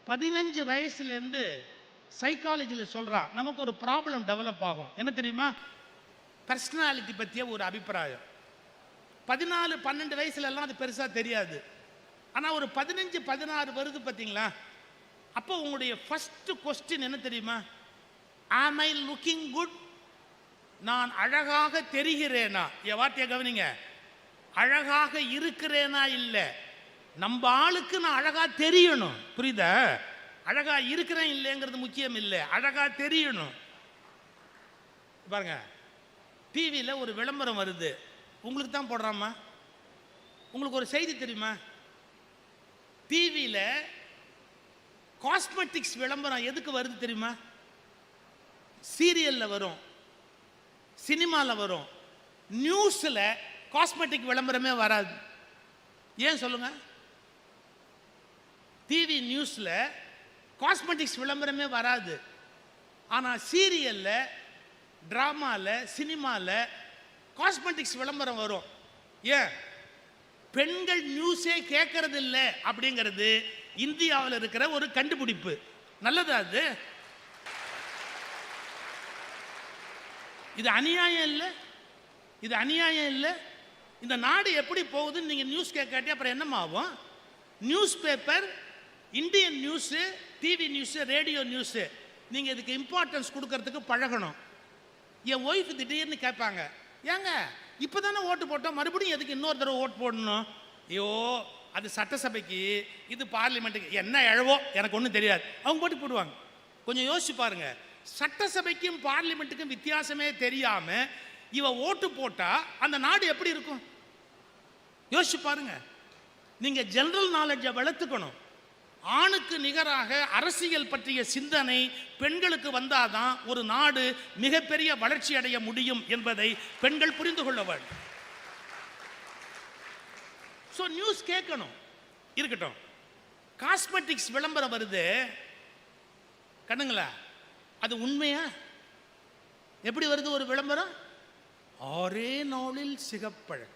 15 வயசுலேருந்து சைக்காலஜியில் சொல்கிறான் நமக்கு ஒரு ப்ராப்ளம் டெவலப் ஆகும். என்ன தெரியுமா? பர்சனாலிட்டி பற்றிய ஒரு அபிப்பிராயம். 14-12 வயசுலலாம் அது பெருசாக தெரியாது. ஆனால் ஒரு 15-16 வருது பார்த்தீங்களா, அப்போ உங்களுடைய ஃபஸ்ட்டு கொஸ்டின் என்ன தெரியுமா? ஆம் ஐ லுக்கிங் குட்? நான் அழகாக தெரிகிறேனா? என் வார்த்தையை கவனிங்க. அழகாக இருக்கிறேனா இல்லை, நம்ம ஆளுக்கு நான் அழகா தெரியணும். புரியுதா? அழகா இருக்கிறேன் இல்லைங்கிறது முக்கியம் இல்லை, அழகா தெரியணும். பாருங்க, டிவியில் ஒரு விளம்பரம் வருது, உங்களுக்கு தான் போடுறாமா? உங்களுக்கு ஒரு செய்தி தெரியுமா? டிவியில் காஸ்மெட்டிக்ஸ் விளம்பரம் எதுக்கு வருது தெரியுமா? சீரியலில் வரும், சினிமாவில் வரும், நியூஸில் காஸ்மெட்டிக் விளம்பரமே வராது. ஏன் சொல்லுங்க? டிவி நியூஸில் காஸ்மெட்டிக்ஸ் விளம்பரமே வராது. ஆனால் சீரியலில், ட்ராமாவில், சினிமாவில் காஸ்மெட்டிக்ஸ் விளம்பரம் வரும். ஏன்? பெண்கள் நியூஸே கேட்கறது இல்லை அப்படிங்கிறது இந்தியாவில் இருக்கிற ஒரு கண்டுபிடிப்பு. நல்லதா அது? இது அநியாயம் இல்லை? இது அநியாயம் இல்லை? இந்த நாடு எப்படி போகுதுன்னு நீங்கள் நியூஸ் கேட்காட்டி அப்புறம் என்னமா ஆகும்? News paper, Indian news, TV news, radio news, நீங்கள் இதுக்கு இம்பார்ட்டன்ஸ் கொடுக்கறதுக்கு பழகணும். என் ஒய்ஃப் திடீர்னு கேட்பாங்க, ஏங்க இப்போ தானே ஓட்டு போட்டோம், மறுபடியும் எதுக்கு இன்னொரு தடவை ஓட்டு போடணும்? ஐயோ, அது சட்டசபைக்கு, இது பார்லிமெண்ட்டுக்கு, என்ன எழவோ எனக்கு ஒன்றும் தெரியாது, அவங்க போட்டு போடுவாங்க. கொஞ்சம் யோசிச்சு பாருங்க, சட்டசபைக்கும் பார்லிமெண்ட்டுக்கும் வித்தியாசமே தெரியாம இவ ஓட்டு போட்டா அந்த நாடு எப்படி இருக்கும்? யோசிச்சு பாருங்க. நீங்க ஜெனரல் நாலேஜை வளர்த்துக்கணும். ஆணுக்கு நிகராக அரசியல் பற்றிய சிந்தனை பெண்களுக்கு வந்தாதான் ஒரு நாடு மிகப்பெரிய வளர்ச்சி அடைய முடியும் என்பதை பெண்கள் புரிந்து கொள்ள வேண்டும். ஸோ நியூஸ் கேட்கணும். இருக்கட்டும், காஸ்மெட்டிக்ஸ் விளம்பரம் வருது கண்ணுங்களா, அது உண்மையா? எப்படி வருது ஒரு விளம்பரம்? 6 நாளில் சிகப்பழம்.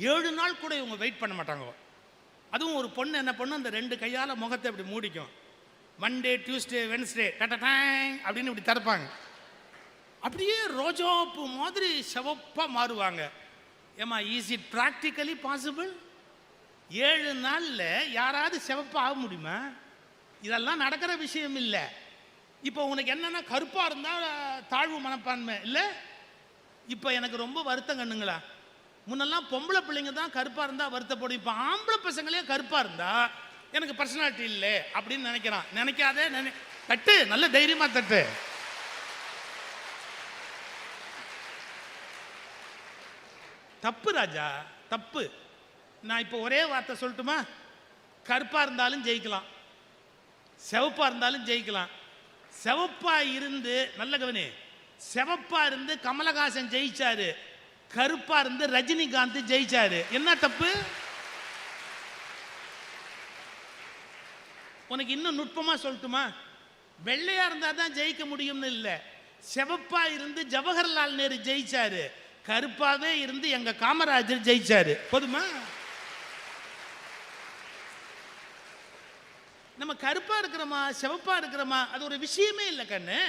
7 நாள் கூட இவங்க வெயிட் பண்ண மாட்டாங்க. அதுவும் ஒரு பொண்ணு என்ன பண்ணும், அந்த 2 கையால் முகத்தை இப்படி மூடிக்கும். மண்டே, டியூஸ்டே, வென்ஸ்டே டேங் அப்படின்னு இப்படி திறப்பாங்க. அப்படியே ரோஜாப்பூ மாதிரி சிவப்பாக மாறுவாங்க. ஏமா, இஸ் இட் ப்ராக்டிக்கலி பாசிபிள்? 7 நாளில் யாராவது சிவப்பாக ஆக முடியுமா? இதெல்லாம் நடக்கிற விஷயம் இல்லை. இப்போ உனக்கு என்னன்னா, கருப்பாக இருந்தால் தாழ்வு மனப்பான்மை இல்லை. இப்போ எனக்கு ரொம்ப வருத்தம் கண்ணுங்களா, முன்னெல்லாம் பொம்பளை பிள்ளைங்க தான் கருப்பாக இருந்தால் வருத்தப்படும். இப்போ ஆம்பளை பசங்களே கருப்பாக இருந்தால் எனக்கு பர்சனாலிட்டி இல்லை அப்படின்னு நினைக்கிறான். நினைக்காதே, தட்டு, நல்ல தைரியமா தட்டு. தப்பு ராஜா, தப்பு. நான் இப்போ ஒரே வார்த்தை சொல்லட்டுமா? கருப்பாக இருந்தாலும் ஜெயிக்கலாம், சிவப்பாக இருந்தாலும் ஜெயிக்கலாம். சிவப்பா இருந்து, நல்ல கவனி, சிவப்பா இருந்து கமலஹாசன் ஜெயிச்சாரு, கருப்பா இருந்து ரஜினிகாந்த் ஜெயிச்சாரு. என்ன தப்பு? உனக்கு இன்னும் நுட்பமா சொல்லட்டுமா? வெள்ளையா இருந்தா தான் ஜெயிக்க முடியும்னு இல்லை. சிவப்பா இருந்து ஜவஹர்லால் நேரு ஜெயிச்சாரு, கருப்பாவே இருந்து எங்க காமராஜர் ஜெயிச்சாரு. போதுமா? நம்ம கருப்பா இருக்கிறோமா சிவப்பா இருக்கிறோமா அது ஒரு விஷயமே இல்லை கண்ணு.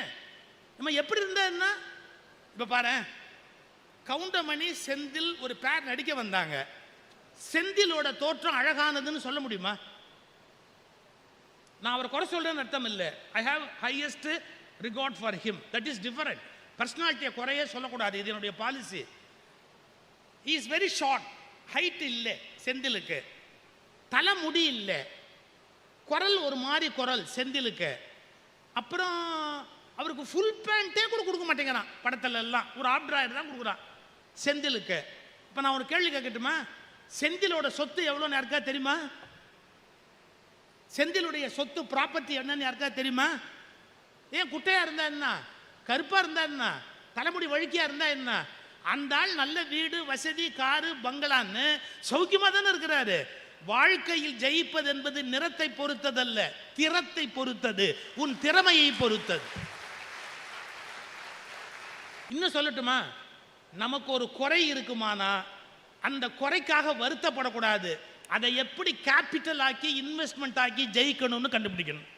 நம்ம எப்படி இருந்தா என்ன? இப்ப பாரு, கவுண்டமணி, செந்தில் ஒரு பேர் நடிக்க வந்தாங்க. செந்திலோட தோற்றம் அழகானதுன்னு சொல்ல முடியுமா? நான் அவரை குறை சொல்றேன்னு அர்த்தம் இல்லை. I have highest regard for him, that is different. பர்சனாலிட்டியை குறையே சொல்லக்கூடாது, இது என்னுடைய policy. He is very short, height இல்லை செந்திலுக்கு, தலைமுடி இல்லை, குரல் ஒரு மாதிரி குரல் செந்திலுக்கு. அப்புறம் அவருக்கு ஃபுல் பேண்ட்டே கூட கொடுக்க மாட்டேங்கிறான் படத்துல எல்லாம், ஒரு ஆப்ட்ராயர் தான் கொடுக்குறான் செந்திலுக்கு. இப்போ நான் ஒரு கேள்வி கேட்கட்டுமா? செந்திலோட சொத்து எவ்வளோன்னு யாருக்கா தெரியுமா? செந்திலுடைய சொத்து ப்ராப்பர்ட்டி என்னன்னு யாருக்கா தெரியுமா? ஏன் குட்டையா இருந்தா என்ன, கருப்பா இருந்தா என்ன, தலைமுடி வழுக்கியா இருந்தா என்ன, அந்த ஆள் நல்ல வீடு, வசதி, காரு, பங்களான்னு சௌக்கியமா தானே இருக்கிறாரு. வாழ்க்கையில் ஜெயிப்பது என்பது நிறத்தை பொறுத்ததல்ல, திறத்தை பொறுத்தது, உன் திறமையை பொறுத்தது. இன்னும் சொல்லட்டுமா? நமக்கு ஒரு குறை இருக்குமானா அந்த குறைக்காக வருத்தப்படக்கூடாது, அதை எப்படி கேபிட்டல் ஆக்கி இன்வெஸ்ட்மெண்ட் ஆக்கி ஜெயிக்கணும்னு கண்டுபிடிக்கணும்.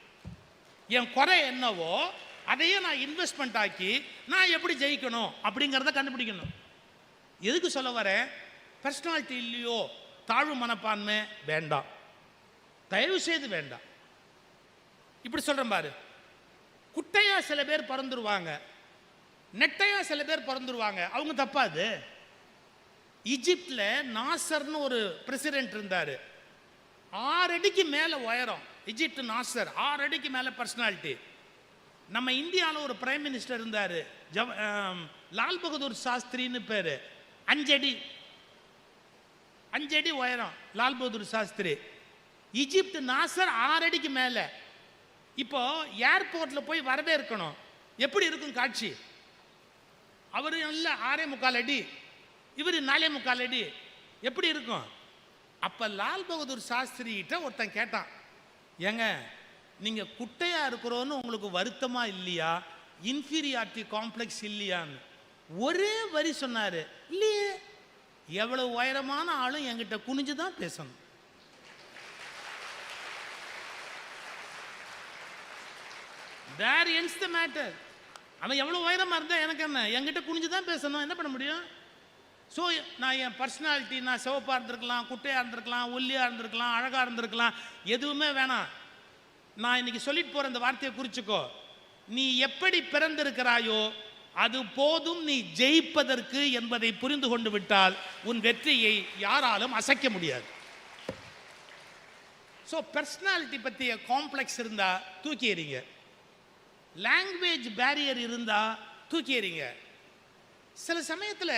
என் குறை என்னவோ அதையே நான் இன்வெஸ்ட்மெண்ட் ஆக்கி நான் எப்படி ஜெயிக்கணும் அப்படிங்கிறத கண்டுபிடிக்கணும். எதுக்கு சொல்ல வரேன்? பர்சனாலிட்டி இல்லையோ தாழ்வு மனப்பான்மை வேண்டாம், தயவு செய்து வேண்டாம். இப்படி சொல்றேன் பாரு, குட்டையா சில பேர் பிறந்துருவாங்க, நெட்டையா சில பேர் பிறந்துருவாங்க. அவங்க தப்பாது. ஈஜிப்ட்ல நாசர்னு ஒரு பிரசிடென்ட் இருந்தாரு, 6 அடிக்கு மேல உயரம். ஈஜிப்ட் நாசர் 6 அடிக்கு மேல பர்சனாலிட்டி. நம்ம இந்தியாவில் ஒரு பிரைம் மினிஸ்டர் இருந்தாரு, லால் பகதூர் சாஸ்திரின்னு பேரு, 5 அடி உயரம் லால் பகதூர் சாஸ்திரி. ஈஜிப்ட் நாசர் 6 அடிக்கு மேல. இப்போ ஏர்போர்ட்ல போய் வரவேற்கணும், எப்படி இருக்கும் காட்சி? அவரு நல்ல 6.25 அடி, இவர் 4.25 அடி, எப்படி இருக்கும்? அப்ப லால் பகதூர் சாஸ்திரி கிட்ட ஒருத்தன் கேட்டான், ஏங்க நீங்க குட்டையா இருக்கிறோன்னு உங்களுக்கு வருத்தமா இல்லையா, இன்ஃபீரியாரிட்டி காம்ப்ளெக்ஸ் இல்லையான்னு. ஒரே வரி சொன்னாரு, இல்லையே, எவ்வளவு உயரமான ஆளும் என்கிட்ட குனிஞ்சுதான் பேசணும். There ends the matter. அவன் எவ்வளவு உயரமா இருந்தா எனக்கு என்ன, என்கிட்ட குனிஞ்சுதான் பேசணும், என்ன பண்ண முடியும்? ஸோ நான் என் பர்சனாலிட்டி, நான் சிவப்பாக இருந்திருக்கலாம், குட்டையாக இருந்திருக்கலாம், ஒல்லியாக இருந்திருக்கலாம், அழகாக இருந்திருக்கலாம், எதுவுமே வேணாம். நான் இன்னைக்கு சொல்லிட்டு போகிற இந்த வார்த்தையை குறிச்சுக்கோ, நீ எப்படி பிறந்திருக்கிறாயோ அது போதும் நீ ஜெயிப்பதற்கு என்பதை புரிந்து கொண்டு விட்டால் உன் வெற்றியை யாராலும் அசைக்க முடியாது. ஸோ பர்சனாலிட்டி பற்றிய காம்ப்ளெக்ஸ் இருந்தால் தூக்கி எறிங்க, லாங்குவேஜ் பேரியர் இருந்தால் தூக்கி எறிங்க. சில சமயத்தில்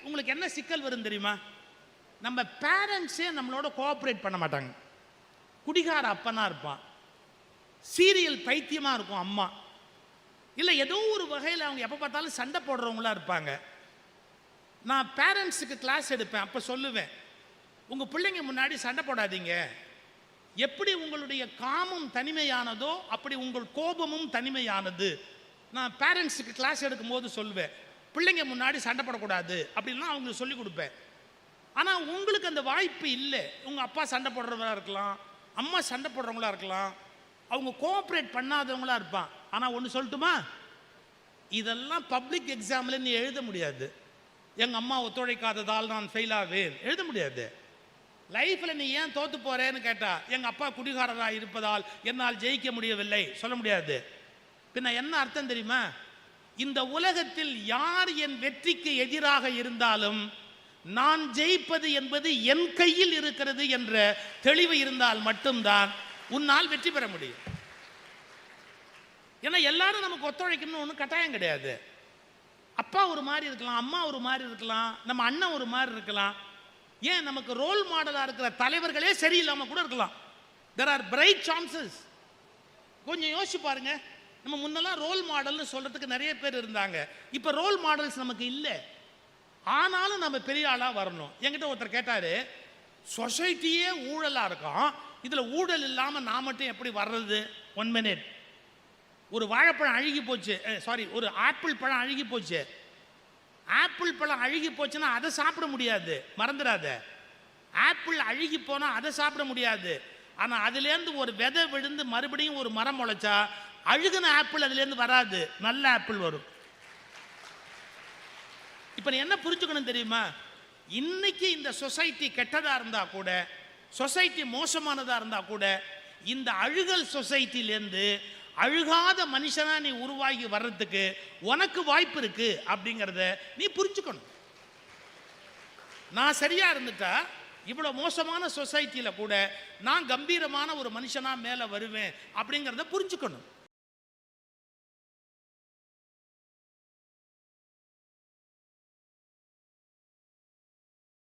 உங்களுக்கு என்ன சிக்கல் வரும் தெரியுமா? நம்ம பேரண்ட்ஸே நம்மளோட கோஆப்ரேட் பண்ண மாட்டாங்க. குடிகார அப்பனா இருப்பான், சீரியல் பைத்தியமாக இருக்கும் அம்மா, இல்லை ஏதோ ஒரு வகையில் அவங்க எப்போ பார்த்தாலும் சண்டை போடுறவங்களா இருப்பாங்க. நான் பேரண்ட்ஸுக்கு கிளாஸ் எடுப்பேன், அப்போ சொல்லுவேன், உங்கள் பிள்ளைங்க முன்னாடி சண்டை போடாதீங்க. எப்படி உங்களுடைய காமம் தனிமையானதோ அப்படி உங்கள் கோபமும் தனிமையானது. நான் பேரண்ட்ஸுக்கு கிளாஸ் எடுக்கும் போது சொல்லுவேன், பிள்ளைங்க முன்னாடி சண்டை போடக்கூடாது அப்படின்லாம் அவங்களுக்கு சொல்லி கொடுப்பேன். ஆனால் உங்களுக்கு அந்த வாய்ப்பு இல்லை. உங்கள் அப்பா சண்டை போடுறவங்களா இருக்கலாம், அம்மா சண்டை போடுறவங்களா இருக்கலாம், அவங்க கோஆப்ரேட் பண்ணாதவங்களா இருப்பான். ஆனால் ஒன்று சொல்லட்டுமா, இதெல்லாம் பப்ளிக் எக்ஸாமில் நீ எழுத முடியாது. எங்கள் அம்மா ஒத்துழைக்காததால் நான் ஃபெயில் ஆவேன், எழுத முடியாது. லைஃப்பில் நீ ஏன் தோற்று போகிறேன்னு கேட்டால், எங்கள் அப்பா குடிகாரராக இருப்பதால் என்னால் ஜெயிக்க முடியவில்லை சொல்ல முடியாது. பின்ன என்ன அர்த்தம் தெரியுமா? இந்த உலகத்தில் யார் என் வெற்றிக்கு எதிராக இருந்தாலும் நான் ஜெயிப்பது என்பது என் கையில் இருக்கிறது என்ற தெளிவு இருந்தால் மட்டும்தான் உன்னால் வெற்றி பெற முடியும். ஏன்னா எல்லாரும் நமக்கு ஒத்துழைக்கணும்னு ஒன்றும் கட்டாயம் கிடையாது. அப்பா ஒரு மாதிரி இருக்கலாம், அம்மா ஒரு மாதிரி இருக்கலாம், நம்ம அண்ணன் ஒரு மாதிரி இருக்கலாம், ஏன் நமக்கு ரோல் மாடலாக இருக்கிற தலைவர்களே சரியில்லாமல் கூட இருக்கலாம். there are bright chances. கொஞ்சம் யோசிச்சு பாருங்க, நம்ம முன்னெல்லாம் ரோல் மாடல்னு சொல்றதுக்கு நிறைய பேர் இருந்தாங்க, இப்போ ரோல் மாடல்ஸ் நமக்கு இல்லை. ஆனாலும் நம்ம பெரிய ஆளாக வரணும். என்கிட்ட ஒருத்தர் கேட்டாரு, சொசைட்டியே ஊழலாக இருக்கும், இதில் ஊழல் இல்லாமல் நான் மட்டும் எப்படி வர்றது? 1 minute. ஒரு வாழைப்பழம் அழுகி போச்சு, சாரி, ஒரு ஆப்பிள் பழம் அழுகி போச்சு. ஆப்பிள் பழம் அழுகி போச்சுன்னா அதை சாப்பிட முடியாது, மறந்துடாத. ஆப்பிள் அழுகி போனால் அதை சாப்பிட முடியாது. ஆனால் அதுலேருந்து ஒரு விதை விழுந்து மறுபடியும் ஒரு மரம் முளைச்சா அழுகுன ஆப்பிள் அதுலேருந்து வராது, நல்ல ஆப்பிள் வரும். இப்போ நீ என்ன புரிஞ்சுக்கணும் தெரியுமா? இன்னைக்கு இந்த சொசைட்டி கெட்டதாக இருந்தால் கூட, சொசைட்டி மோசமானதாக இருந்தால் கூட, இந்த அழுகல் சொசைட்டிலேருந்து அழுகாத மனுஷனா நீ உருவாகி வர்றதுக்கு உனக்கு வாய்ப்பு இருக்கு அப்படிங்கிறத நீ புரிஞ்சுக்கணும். நான் சரியா இருந்துட்டா இவ்வளவு மோசமான சொசைட்டியில கூட நான் கம்பீரமான ஒரு மனுஷனா மேல வருவேன் அப்படிங்கிறத புரிஞ்சுக்கணும்.